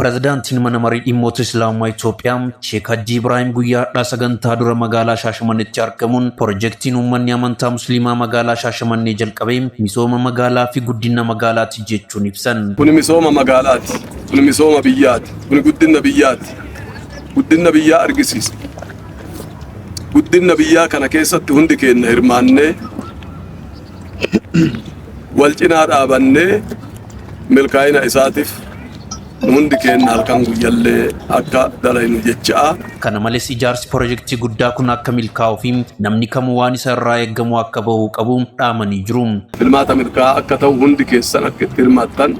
Pirezidaantiin mana marii dhimmoota Islaamaa Itoophiyaa Sheek Hajji Ibrahim guyyaadhaa sagantaa dura magaalaa Shaashamanneetti argamuun piroojeektiin uummanni amantaa Musliimaa magaalaa Shaashamannee jalqabee misooma magaalaa fi guddina magaalaati jechuun ibsan. Kuni misooma magaalaati, kuni misooma biyyaati, kuni guddina biyyaati. Guddina biyyaa argisiisa. Guddina biyyaa kana keessatti hundi keenya hirmaannee wal cinaa dhaabannee milkaa'ina isaatiif hundi keenya halkan guyyallee akka dalaynu jecha. Kana malees ijaarsi piroojeektii guddaa kun akka milkaa'uu fi namni kamuu waan isa irraa eegamu akka bahuu qabu dhaamanii jiru. Filmaata milkaa'aa akka ta'u hundi keessan akka itti hirmaattan,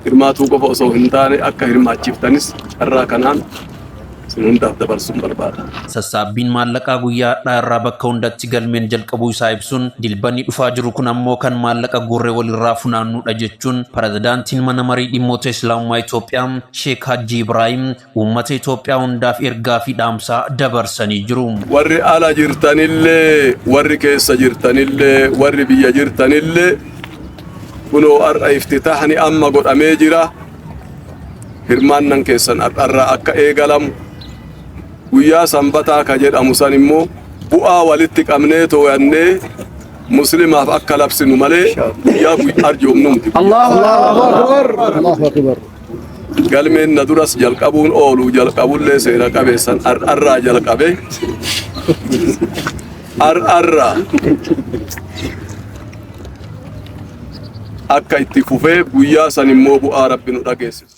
hirmaatuu qofa osoo hin taane akka hirmaachiftanis irraa kanaan hundaaf dabarsuun barbaada. Sassaabbiin maallaqaa guyyaadhaa irraa bakka hundatti galmeen jalqabuu isaa ibsuun dilbanni dhufaa jiru kun ammoo kan maallaqa guurree walirraa funaannuudha jechuun pirezidaantiin mana marii dhimmoota Islaamaa Itoophiyaa Sheek Hajji Ibrahim uummata Itoophiyaa hundaaf ergaa fi dhaamsaa dabarsanii jiru. Warri ala jirtanillee, warri keessa jirtanillee, warri biyya jirtanillee kunoo har'a iftitaahni amma godhamee jira. Hirmaannan keessan har'arraa akka eegalamu. Guyyaa sanbataa ka jedhamu san immoo bu'aa walitti qabnee too'annee muslimaaf akka labsinu malee guyyaa arjoomnumti. Allahu akbar. Galmeen na duras jalqabuun oolu jalqabullee seera qabeessan har'arraa jalqabe har'arraa akka itti fufee guyyaa san immoo bu'aa rabbi nu dhageessisu.